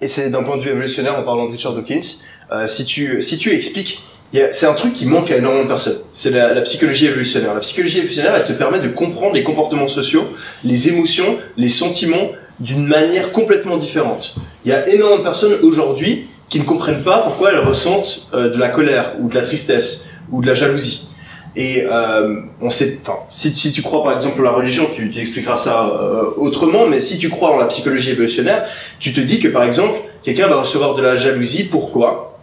et c'est d'un point de vue évolutionnaire en parlant de Richard Dawkins, si tu expliques, c'est un truc qui manque à énormément de personnes. C'est la psychologie évolutionnaire. La psychologie évolutionnaire, elle te permet de comprendre les comportements sociaux, les émotions, les sentiments d'une manière complètement différente. Il y a énormément de personnes aujourd'hui qui ne comprennent pas pourquoi elles ressentent de la colère ou de la tristesse ou de la jalousie. Et on sait, enfin, si tu crois par exemple en la religion, tu expliqueras ça autrement, mais si tu crois en la psychologie évolutionnaire, tu te dis que par exemple, quelqu'un va recevoir de la jalousie. Pourquoi ?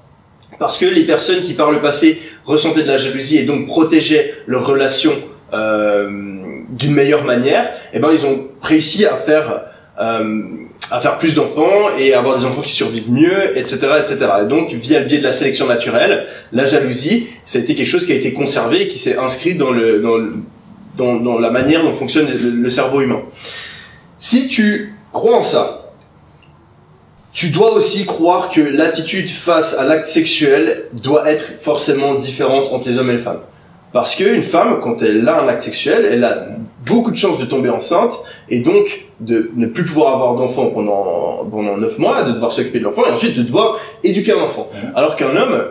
Parce que les personnes qui par le passé ressentaient de la jalousie et donc protégeaient leurs relations d'une meilleure manière, eh ben ils ont réussi à faire plus d'enfants et avoir des enfants qui survivent mieux, etc., etc. Et donc, via le biais de la sélection naturelle, la jalousie, ça a été quelque chose qui a été conservé et qui s'est inscrit dans la manière dont fonctionne le cerveau humain. Si tu crois en ça, tu dois aussi croire que l'attitude face à l'acte sexuel doit être forcément différente entre les hommes et les femmes. Parce qu'une femme, quand elle a un acte sexuel, elle a beaucoup de chances de tomber enceinte et donc de ne plus pouvoir avoir d'enfant pendant 9 mois, de devoir s'occuper de l'enfant et ensuite de devoir éduquer un enfant. Alors qu'un homme,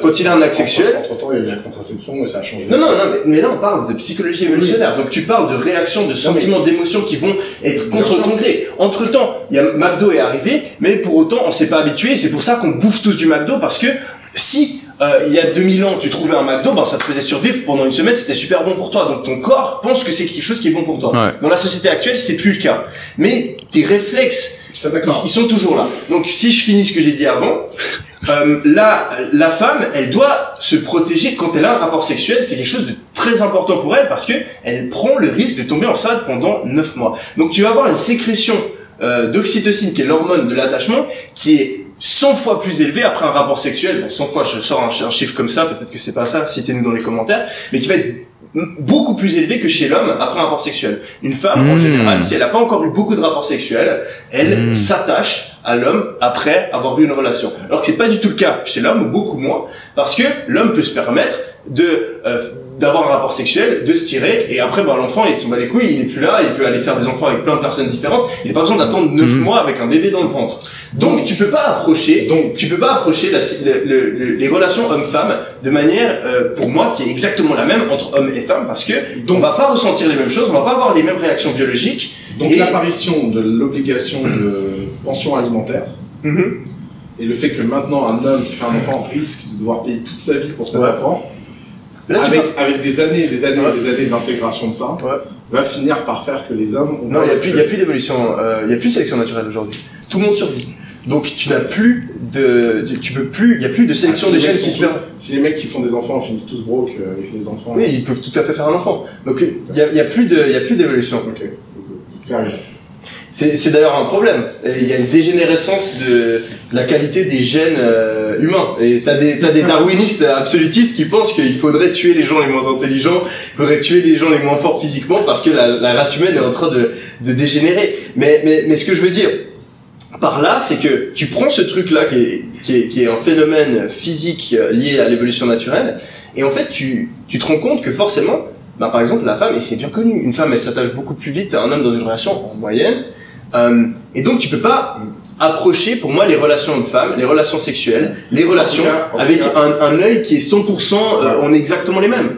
quand il a un acte sexuel... Entre-temps, il y a eu la contraception et ça a changé. Non, mais là on parle de psychologie évolutionnaire. Donc tu parles de réactions, de sentiments, d'émotions qui vont être contre ton gré. Entre-temps, il y a McDo est arrivé, mais pour autant on s'est pas habitué et c'est pour ça qu'on bouffe tous du McDo parce que si... il y a 2000 ans, tu trouvais un McDo, ben ça te faisait survivre pendant une semaine, c'était super bon pour toi. Donc ton corps pense que c'est quelque chose qui est bon pour toi. Ouais. Dans la société actuelle, c'est plus le cas. Mais tes réflexes, ils sont toujours là. Donc si je finis ce que j'ai dit avant, la femme, elle doit se protéger quand elle a un rapport sexuel. C'est quelque chose de très important pour elle parce que elle prend le risque de tomber enceinte pendant 9 mois. Donc tu vas avoir une sécrétion d'oxytocine, qui est l'hormone de l'attachement, qui est 100 fois plus élevé après un rapport sexuel. Bon, 100 fois, je sors un chiffre comme ça, peut-être que c'est pas ça, citez-nous dans les commentaires, mais qui va être beaucoup plus élevé que chez l'homme après un rapport sexuel. Une femme, en général, si elle n'a pas encore eu beaucoup de rapports sexuels, elle s'attache à l'homme après avoir eu une relation. Alors que c'est pas du tout le cas chez l'homme, ou beaucoup moins, parce que l'homme peut se permettre d'avoir un rapport sexuel, de se tirer, et après, ben, l'enfant, il s'en bat les couilles, il est plus là, il peut aller faire des enfants avec plein de personnes différentes, il n'a pas besoin d'attendre 9 mois avec un bébé dans le ventre. Donc, tu peux pas approcher les relations homme-femme de manière, pour moi, qui est exactement la même entre hommes et femmes, parce que, on va pas ressentir les mêmes choses, on va pas avoir les mêmes réactions biologiques. Donc, l'apparition de l'obligation de pension alimentaire, et le fait que maintenant, un homme qui fait un enfant risque de devoir payer toute sa vie pour cet enfant, là, avec des années d'intégration de ça, va finir par faire que les hommes... Non, il y a plus d'évolution, il y a plus de sélection naturelle aujourd'hui. Tout le monde survit. Donc tu n'as plus il y a plus de sélection des gènes qui se permettent. Si les mecs qui font des enfants finissent tous broke avec les enfants... Oui, ils peuvent tout à fait faire un enfant. Donc il y a plus d'évolution. Ok. Faire c'est d'ailleurs un problème. Il y a une dégénérescence de la qualité des gènes humains. Et t'as des darwinistes absolutistes qui pensent qu'il faudrait tuer les gens les moins intelligents, il faudrait tuer les gens les moins forts physiquement parce que la race humaine est en train de dégénérer. Mais ce que je veux dire par là, c'est que tu prends ce truc-là qui est un phénomène physique lié à l'évolution naturelle, et en fait tu te rends compte que forcément, ben, par exemple la femme, et c'est bien connu, une femme elle s'attache beaucoup plus vite à un homme dans une relation en moyenne, et donc tu peux pas approcher pour moi les relations hommes-femmes, les relations sexuelles, les relations avec un œil qui est 100%, on est exactement les mêmes.